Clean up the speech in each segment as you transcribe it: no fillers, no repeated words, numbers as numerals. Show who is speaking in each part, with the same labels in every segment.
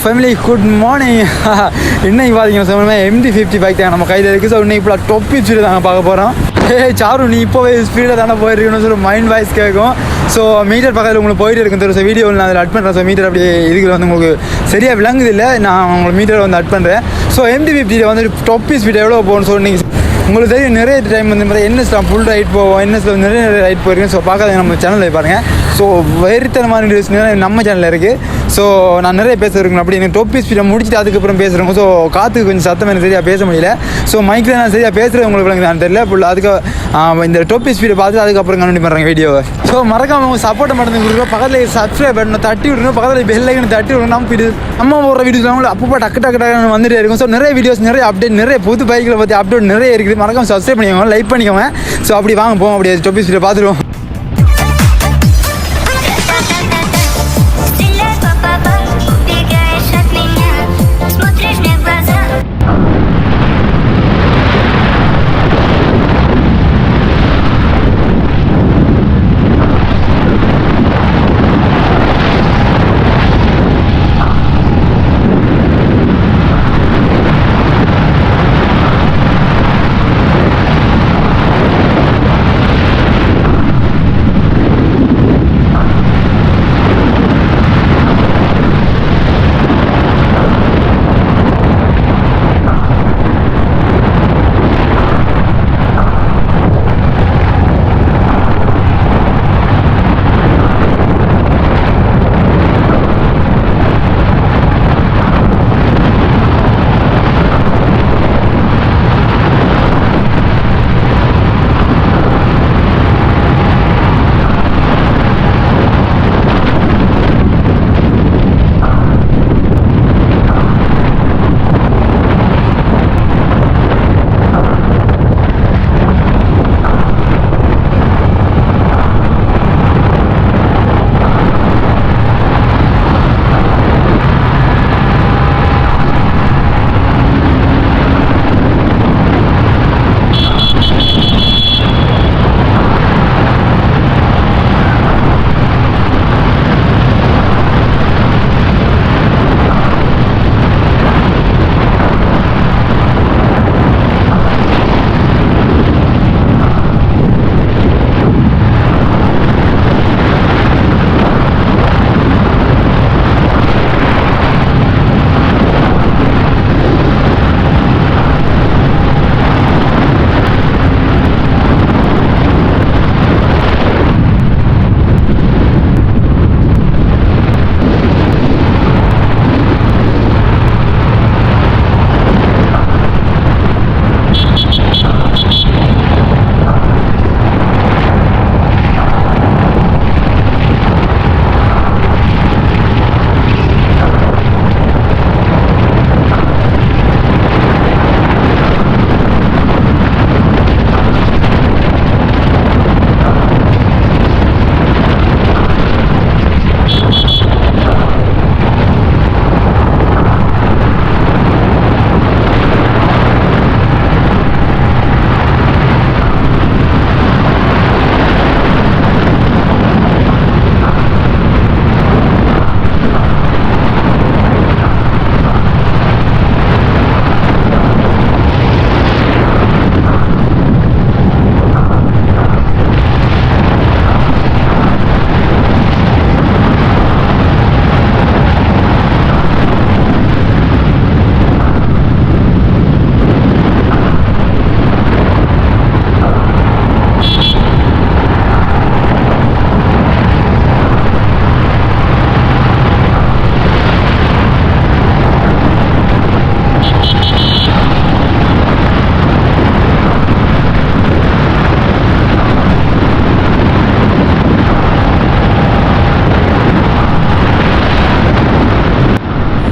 Speaker 1: Family good morning. இன்னைக்கு பார்த்தீங்கன்னா சொன்னால் MT-50 பைக் தான் நம்ம கையில் இருக்குது. ஸோ இன்னைக்கு இப்போ டாப் ஸ்பீடு தாங்க பார்க்க போகிறோம். சாரு நீ இப்போவே ஸ்பீடாக தானே போயிருக்கணும்னு சொல்லி மைண்ட் வாய்ஸ் கேட்கும். ஸோ மீட்டர் பக்கத்தில் உங்களுக்கு போயிட்டு இருக்கும் தெரியும். ஸோ வீடியோவில் நான் அதில் அட் பண்ணுறேன். ஸோ மீட்டர் அப்படி இதுக்கு வந்து உங்களுக்கு சரியாக விளங்குது இல்லை, நான் உங்களுக்கு மீட்டரை வந்து அட் பண்ணுறேன். ஸோ MT-50 வந்து டாப் ஸ்பீட் எவ்வளோ போகணும். ஸோ நீங்கள் உங்களுக்கு தெரியும் நிறைய டைம் வந்து பார்த்தா என்எஸ்ல ஃபுல் ரைட் போவோம், என்எஸ்ல வந்து நிறைய ரைட் போயிருக்கேன். ஸோ பார்க்காத நம்ம சேனலில் பாருங்கள். ஸோ வெறித்தனமான வீடியோஸ் நிறைய நம்ம சேனலில் இருக்குது. ஸோ நான் நிறைய பேசுகிறேன் அப்படி எனக்கு டாப் ஸ்பீடை முடிச்சுட்டு அதுக்கப்புறம் பேசுகிறேங்க. ஸோ காற்றுக்கு கொஞ்சம் சத்தம் எனக்கு சரியாக பேச முடியல. ஸோ மைக்கில் நான் சரியாக பேசுகிறது உங்களுக்கு நான் தெரியல. ஃபுல் அதுக்கு இந்த டாப் ஸ்பீடை பார்த்து அதுக்கப்புறம் கண்டினியூ பண்ணுறாங்க வீடியோவை. ஸோ மறக்காம அவங்க சப்போர்ட் பண்ணுறது கொடுக்குறோம். பக்கத்தில் சப்ஸ்கிரைப் பண்ணணும், தட்டி விடணும், பக்கத்தில் பெல் ஐக்கன் தட்டி விடணும். நம்ம போடுற வீடியோஸ் அவங்களுக்கு அப்பப்போ டக்கு டக்கு வந்துட்டே இருக்கும். ஸோ நிறைய வீடியோஸ், நிறைய அப்டேட், நிறைய புது பைக்கில் பற்றி அப்டேட் நிறைய இருக்குது. மறக்காம சப்ஸ்கிரைப் பண்ணிக்கோங்க, லைக் பண்ணிக்கோங்க. ஸோ அப்படி வாங்க போவோம், அப்படியே டாப் ஸ்பீடை பார்த்துருவோம்.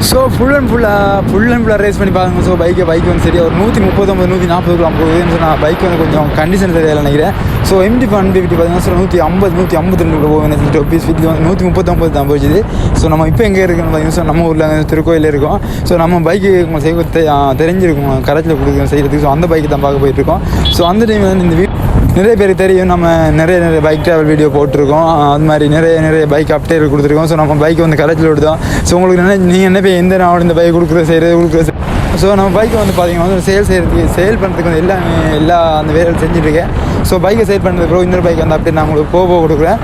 Speaker 1: ஸோ ஃபுல் அண்ட் ஃபுல்லாக ரேஸ் பண்ணி பாருங்க. ஸோ பைக் வந்து சரியாக ஒரு 139 140 போகுதுன்னு சொன்னால் பைக் வந்து கொஞ்சம் கண்டிஷன் சரியாக நினைக்கிறேன். ஸோ MT-50 பார்த்தீங்கன்னா ஸோ 152 போகும். டாப் ஸ்பீட் வந்து 139 தான் போச்சுது. ஸோ நம்ம இப்போ எங்கே இருக்குன்னு பார்த்தீங்கன்னா ஸோ நம்ம ஊரில் திருக்கோயில் இருக்கோம். ஸோ நம்ம பைக்கு செய்ய தெரிஞ்சிருக்கும் கரெக்டில் கொடுக்குறோம் செய்கிறதுக்கு. ஸோ அந்த பைக்கு தான் பார்க்க போயிட்டுருக்கோம். ஸோ அந்த டைம் வந்து இந்த நிறைய பேருக்கு தெரியும் நம்ம நிறைய பைக் ட்ராவல் வீடியோ போட்டிருக்கோம். அது மாதிரி நிறைய பைக் அப்டேட் கொடுத்துருக்கோம். ஸோ நம்ம பைக் வந்து கரைச்சில் விடுதோம். ஸோ உங்களுக்கு நீங்கள் என்ன போய் எந்த நாள் இந்த பைக் கொடுக்குறது. ஸோ நம்ம பைக்கை வந்து பார்த்தீங்கன்னா வந்து சேல் பண்ணுறதுக்கு வந்து எல்லா அந்த வேலைகள் செஞ்சுட்ருக்கேன். ஸோ பைக்கை சேல் பண்ணுறது ப்ரோ இந்த பைக் வந்து அப்படியே நான் உங்களுக்கு போக கொடுக்குறேன்.